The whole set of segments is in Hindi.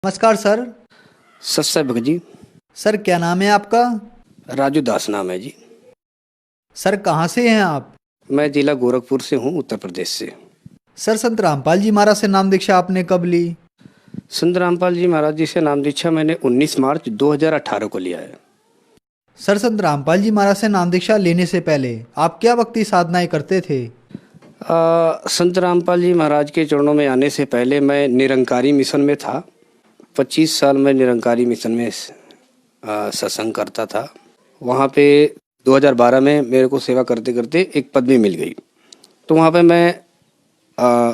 नमस्कार सर। सत्सय भगत जी। सर क्या नाम है आपका? राजू दास नाम है जी। सर कहाँ से हैं आप? मैं जिला गोरखपुर से हूँ, उत्तर प्रदेश से। सर संत रामपाल जी महाराज से नाम दीक्षा आपने कब ली? संत रामपाल जी महाराज जी से नाम दीक्षा मैंने 19 मार्च 2018 को लिया है। सर संत रामपाल जी महाराज से नाम दीक्षा लेने से पहले आप क्या भक्ति साधनाएं करते थे? संत रामपाल जी महाराज के चरणों में आने से पहले मैं निरंकारी मिशन में था। 25 साल मैं निरंकारी मिशन में सत्संग करता था। वहाँ पे 2012 में मेरे को सेवा करते करते एक पदवी मिल गई, तो वहाँ पे मैं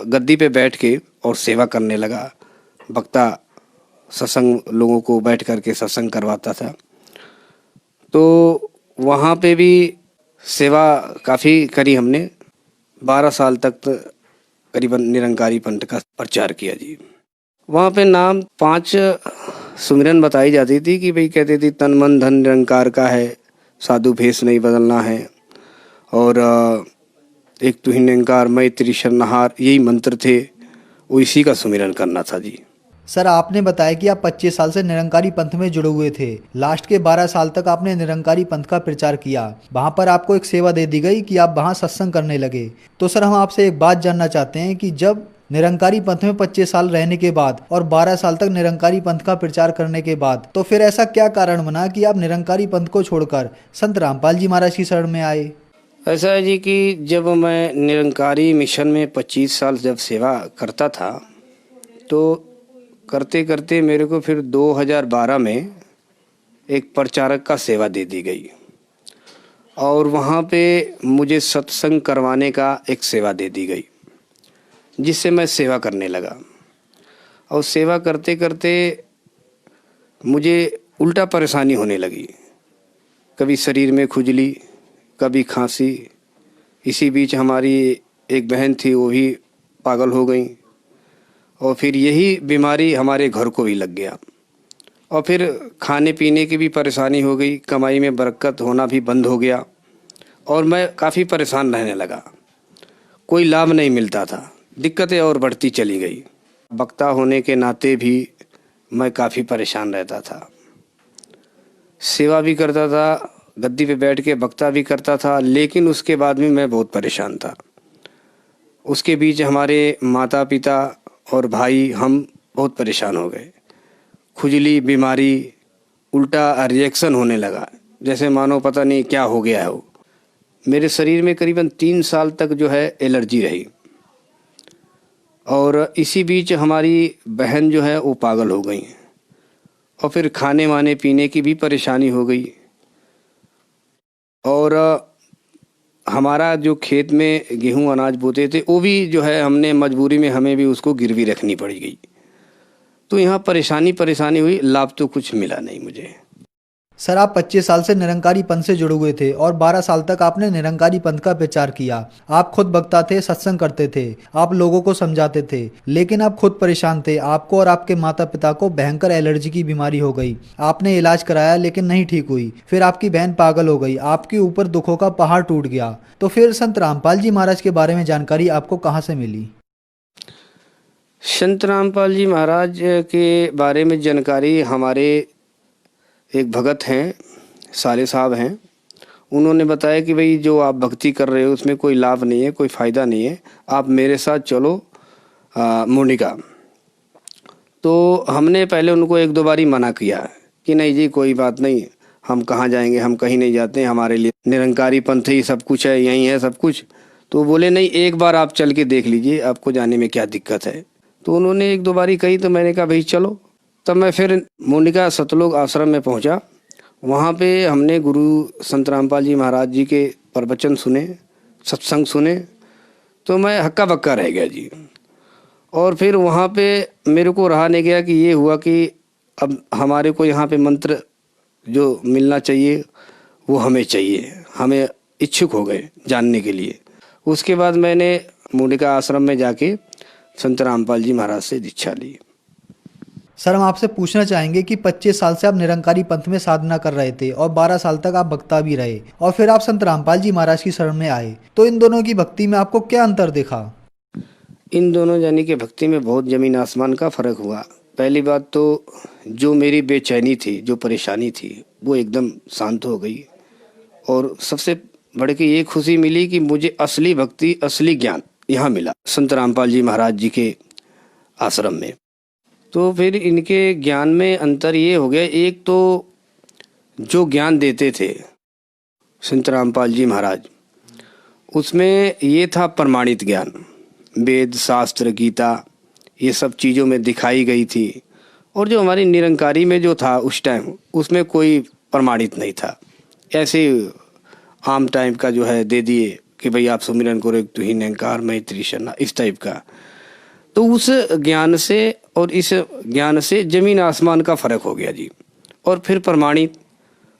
गद्दी पे बैठ के और सेवा करने लगा। वक्ता सत्संग लोगों को बैठ करके सत्संग करवाता था, तो वहाँ पे भी सेवा काफ़ी करी हमने। 12 साल तक करीबन निरंकारी पंथ का प्रचार किया जी। वहाँ पे नाम 5 सुमिरन बताई जाती थी कि भाई कहते थी तन मन धन निरंकार का है, साधु भेष नहीं बदलना है, और एक तू ही निरंकार मैं तेरी शरणहार, यही मंत्र थे। वो इसी का सुमिरन करना था जी। सर आपने बताया कि आप 25 साल से निरंकारी पंथ में जुड़े हुए थे। लास्ट के 12 साल तक आपने निरंकारी पंथ का प्रचार किया। वहाँ पर आपको एक सेवा दे दी गई कि आप वहाँ सत्संग करने लगे। तो सर हम आपसे एक बात जानना चाहते हैं कि जब निरंकारी पंथ में 25 साल रहने के बाद और 12 साल तक निरंकारी पंथ का प्रचार करने के बाद तो फिर ऐसा क्या कारण बना कि आप निरंकारी पंथ को छोड़कर संत रामपाल जी महाराज की शरण में आए? ऐसा है जी कि जब मैं निरंकारी मिशन में 25 साल जब सेवा करता था, तो करते करते मेरे को फिर 2012 में एक प्रचारक का सेवा दे दी गई, और वहाँ पे मुझे सत्संग करवाने का एक सेवा दे दी गई, जिससे मैं सेवा करने लगा। और सेवा करते करते मुझे उल्टा परेशानी होने लगी, कभी शरीर में खुजली, कभी खांसी। इसी बीच हमारी एक बहन थी, वो भी पागल हो गई, और फिर यही बीमारी हमारे घर को भी लग गया। और फिर खाने पीने की भी परेशानी हो गई, कमाई में बरकत होना भी बंद हो गया, और मैं काफ़ी परेशान रहने लगा। कोई लाभ नहीं मिलता था, दिक्कतें और बढ़ती चली गई। वक्ता होने के नाते भी मैं काफ़ी परेशान रहता था। सेवा भी करता था, गद्दी पे बैठ के वक्ता भी करता था, लेकिन उसके बाद भी मैं बहुत परेशान था। उसके बीच हमारे माता पिता और भाई हम बहुत परेशान हो गए। खुजली, बीमारी, उल्टा रिएक्शन होने लगा, जैसे मानो पता नहीं क्या हो गया है। वो मेरे शरीर में करीबन 3 साल तक जो है एलर्जी रही, और इसी बीच हमारी बहन जो है वो पागल हो गई, और फिर खाने वाने पीने की भी परेशानी हो गई। और हमारा जो खेत में गेहूं अनाज बोते थे, वो भी जो है हमने मजबूरी में हमें भी उसको गिरवी रखनी पड़ गई। तो यहाँ परेशानी हुई, लाभ तो कुछ मिला नहीं मुझे। सर आप 25 साल से निरंकारी पंथ से जुड़े हुए थे और 12 साल तक आपने निरंकारी पंथ का प्रचार किया। आप खुद वक्ता थे, सत्संग करते थे, आप लोगों को समझाते थे, लेकिन आप खुद परेशान थे। आपको और आपके माता पिता को भयंकर एलर्जी की बीमारी हो गई। आपने इलाज कराया लेकिन नहीं ठीक हुई। फिर आपकी बहन पागल हो गई, आपके ऊपर दुखों का पहाड़ टूट गया। तो फिर संत रामपाल जी महाराज के बारे में जानकारी आपको कहाँ से मिली? संत रामपाल जी महाराज के बारे में जानकारी हमारे एक भगत हैं, साले साहब हैं, उन्होंने बताया कि भाई जो आप भक्ति कर रहे हो उसमें कोई लाभ नहीं है, कोई फ़ायदा नहीं है, आप मेरे साथ चलो मुंडिका। तो हमने पहले उनको 1-2 बारी मना किया कि नहीं जी कोई बात नहीं, हम कहाँ जाएंगे, हम कहीं नहीं जाते, हमारे लिए निरंकारी पंथ ही सब कुछ है, यहीं है सब कुछ। तो बोले नहीं, एक बार आप चल के देख लीजिए, आपको जाने में क्या दिक्कत है। तो उन्होंने 1-2 बारी कही, तो मैंने कहा भाई चलो। तब मैं फिर मुंडिका सतलोक आश्रम में पहुंचा। वहाँ पे हमने गुरु संत रामपाल जी महाराज जी के प्रवचन सुने, सत्संग सुने, तो मैं हक्का बक्का रह गया जी। और फिर वहाँ पे मेरे को रहा नहीं गया कि ये हुआ कि अब हमारे को यहाँ पे मंत्र जो मिलना चाहिए वो हमें चाहिए, हमें इच्छुक हो गए जानने के लिए। उसके बाद मैंने मुंडिका आश्रम में जाके संत रामपाल जी महाराज से दीक्षा ली। सर हम आपसे पूछना चाहेंगे कि 25 साल से आप निरंकारी पंथ में साधना कर रहे थे और 12 साल तक आप भक्ता भी रहे और फिर आप संत रामपाल जी महाराज की शरण में आए, तो इन दोनों की भक्ति में आपको क्या अंतर देखा? इन दोनों यानी कि भक्ति में बहुत ज़मीन आसमान का फ़र्क हुआ। पहली बात तो जो मेरी बेचैनी थी, जो परेशानी थी, वो एकदम शांत हो गई। और सबसे बढ़ के ये खुशी मिली कि मुझे असली भक्ति, असली ज्ञान यहाँ मिला, संत रामपाल जी महाराज जी के आश्रम में। तो फिर इनके ज्ञान में अंतर ये हो गया, एक तो जो ज्ञान देते थे संत रामपाल जी महाराज, उसमें ये था प्रमाणित ज्ञान, वेद शास्त्र गीता ये सब चीज़ों में दिखाई गई थी। और जो हमारी निरंकारी में जो था उस टाइम, उसमें कोई प्रमाणित नहीं था, ऐसे आम टाइम का जो है दे दिए कि भाई आप सुमिरन करो एक तू ही निरंकार मैं त्रिशरणा, इस टाइप का। तो उस ज्ञान से और इस ज्ञान से ज़मीन आसमान का फ़र्क हो गया जी। और फिर प्रमाणित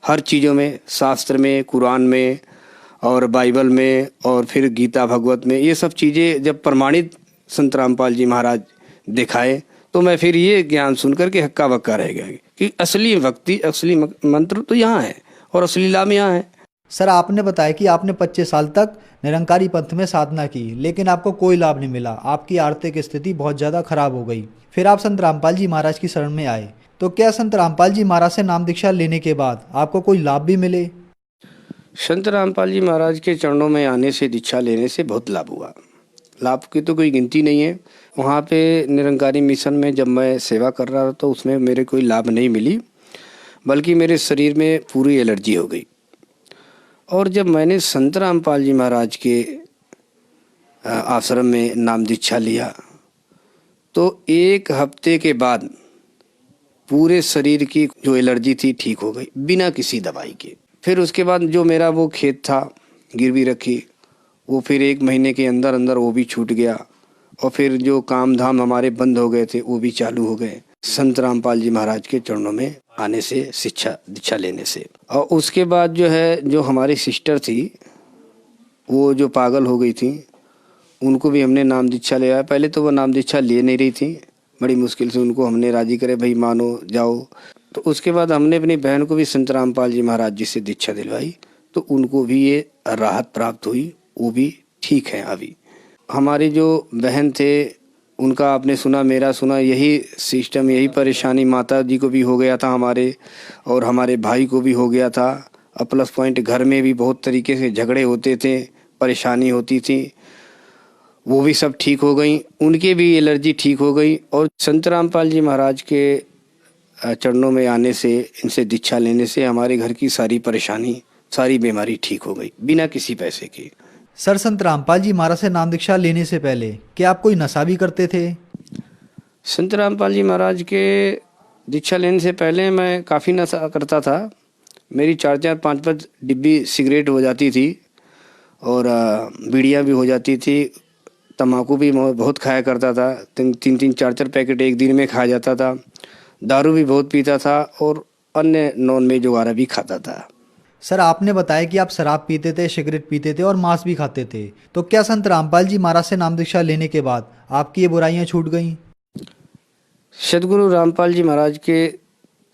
हर चीज़ों में, शास्त्र में, कुरान में और बाइबल में और फिर गीता भगवत में, ये सब चीज़ें जब प्रमाणित संत रामपाल जी महाराज दिखाए तो मैं फिर ये ज्ञान सुन कर के हक्का बक्का रह गया कि असली भक्ति, असली मंत्र तो यहाँ है और असली लाभ यहाँ है। सर, आपने बताया कि आपने 25 साल तक निरंकारी पंथ में साधना की, लेकिन आपको कोई लाभ नहीं मिला। आपकी आर्थिक स्थिति बहुत ज़्यादा खराब हो गई। फिर आप संत रामपाल जी महाराज की शरण में आए। तो क्या संत रामपाल जी महाराज से नाम दीक्षा लेने के बाद आपको कोई लाभ भी मिले? संत रामपाल जी महाराज के चरणों में आने से, दीक्षा लेने से बहुत लाभ हुआ। लाभ की तो कोई गिनती नहीं है। वहाँ पे निरंकारी मिशन में जब मैं सेवा कर रहा था तो उसमें मेरे कोई लाभ नहीं मिली, बल्कि मेरे शरीर में पूरी एलर्जी हो गई। और जब मैंने संत रामपाल जी महाराज के आश्रम में नाम दीक्षा लिया तो 1 हफ्ते के बाद पूरे शरीर की जो एलर्जी थी ठीक हो गई, बिना किसी दवाई के। फिर उसके बाद जो मेरा वो खेत था गिरवी रखी, वो फिर 1 महीने के अंदर अंदर वो भी छूट गया। और फिर जो काम धाम हमारे बंद हो गए थे वो भी चालू हो गए, संत रामपाल जी महाराज के चरणों में आने से, शिक्षा दीक्षा लेने से। और उसके बाद जो है, जो हमारी सिस्टर थी वो जो पागल हो गई थी, उनको भी हमने नाम दीक्षा लिया। पहले तो वो नाम दीक्षा ले नहीं रही थी, बड़ी मुश्किल से उनको हमने राजी करे, भाई मानो जाओ। तो उसके बाद हमने अपनी बहन को भी संत रामपाल जी महाराज जी से दीक्षा दिलवाई, तो उनको भी ये राहत प्राप्त हुई, वो भी ठीक है अभी। हमारी जो बहन थे उनका आपने सुना, मेरा सुना, यही सिस्टम, यही परेशानी माता जी को भी हो गया था हमारे, और हमारे भाई को भी हो गया था। और प्लस पॉइंट घर में भी बहुत तरीके से झगड़े होते थे, परेशानी होती थी, वो भी सब ठीक हो गई, उनके भी एलर्जी ठीक हो गई। और संत रामपाल जी महाराज के चरणों में आने से, इनसे दीक्षा लेने से हमारे घर की सारी परेशानी, सारी बीमारी ठीक हो गई, बिना किसी पैसे की। सर, संत रामपाल जी महाराज से नाम दीक्षा लेने से पहले क्या आप कोई नशा भी करते थे? संत रामपाल जी महाराज के दीक्षा लेने से पहले मैं काफ़ी नशा करता था। मेरी 4-4, 5-5 डिब्बी सिगरेट हो जाती थी और बीड़ियाँ भी हो जाती थी। तम्बाकू भी बहुत खाया करता था, 3-3, 4-4 पैकेट एक दिन में खा जाता था। दारू भी बहुत पीता था और अन्य नॉन वेज वगैरह भी खाता था। सर, आपने बताया कि आप शराब पीते थे, सिगरेट पीते थे और मांस भी खाते थे। तो क्या संत रामपाल जी महाराज से नाम दीक्षा लेने के बाद आपकी ये बुराइयां छूट गईं? सदगुरु रामपाल जी महाराज के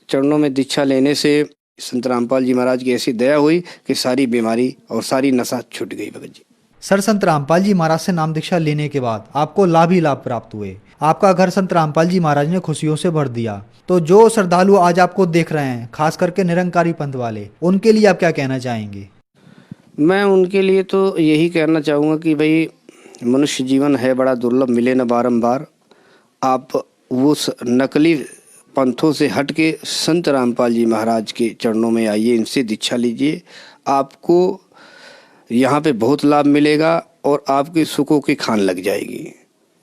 चरणों में दीक्षा लेने से संत रामपाल जी महाराज की ऐसी दया हुई कि सारी बीमारी और सारी नशा छूट गई भगत जी। सर, संत रामपाल जी महाराज से नाम दीक्षा लेने के बाद आपको लाभ ही लाभ प्राप्त हुए। आपका घर संत रामपाल जी महाराज ने खुशियों से भर दिया। तो जो श्रद्धालु आज आपको देख रहे हैं, खास करके निरंकारी पंथ वाले, उनके लिए आप क्या कहना चाहेंगे? मैं उनके लिए तो यही कहना चाहूँगा कि भाई मनुष्य जीवन है बड़ा दुर्लभ, मिले न बारंबार। आप उस नकली पंथों से हट के संत रामपाल जी महाराज के चरणों में आइए, इनसे दीक्षा लीजिए। आपको यहाँ पे बहुत लाभ मिलेगा और आपके सुखों की खान लग जाएगी।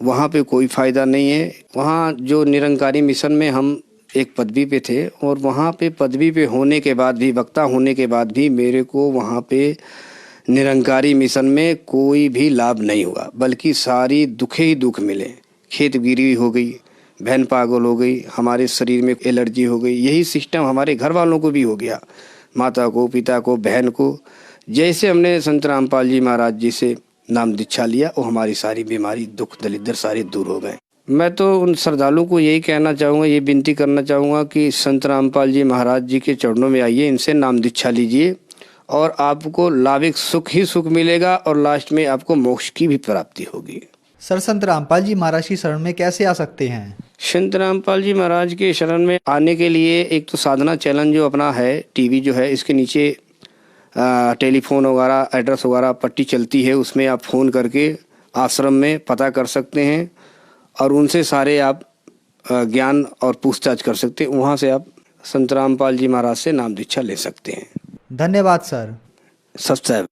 वहाँ पे कोई फ़ायदा नहीं है। वहाँ जो निरंकारी मिशन में हम एक पदवी पे थे, और वहाँ पे पदवी पे होने के बाद भी, वक्ता होने के बाद भी मेरे को वहाँ पे निरंकारी मिशन में कोई भी लाभ नहीं हुआ, बल्कि सारी दुखे ही दुख मिले। खेत गिरी हो गई, बहन पागल हो गई, हमारे शरीर में एलर्जी हो गई। यही सिस्टम हमारे घर वालों को भी हो गया, माता को, पिता को, बहन को। जैसे हमने संत रामपाल जी महाराज जी से नाम दीक्षा लिया, वो हमारी सारी बीमारी, दुख दलिद्र सारे दूर हो गए। मैं तो उन श्रद्धालुओं को यही कहना चाहूँगा, ये विनती करना चाहूँगा कि संत रामपाल जी महाराज जी के चरणों में आइए, इनसे नाम दीक्षा लीजिए और आपको लाभिक सुख ही सुख मिलेगा और लास्ट में आपको मोक्ष की भी प्राप्ति होगी। सर, संत रामपाल जी महाराज की शरण में कैसे आ सकते हैं? संत रामपाल जी महाराज के शरण में आने के लिए एक तो साधना चैनल जो अपना है, टीवी जो है, इसके नीचे टेलीफोन वगैरह, एड्रेस वगैरह पट्टी चलती है, उसमें आप फ़ोन करके आश्रम में पता कर सकते हैं और उनसे सारे आप ज्ञान और पूछताछ कर सकते हैं। वहाँ से आप संत रामपाल जी महाराज से नाम दीक्षा ले सकते हैं। धन्यवाद सर। सत्सव।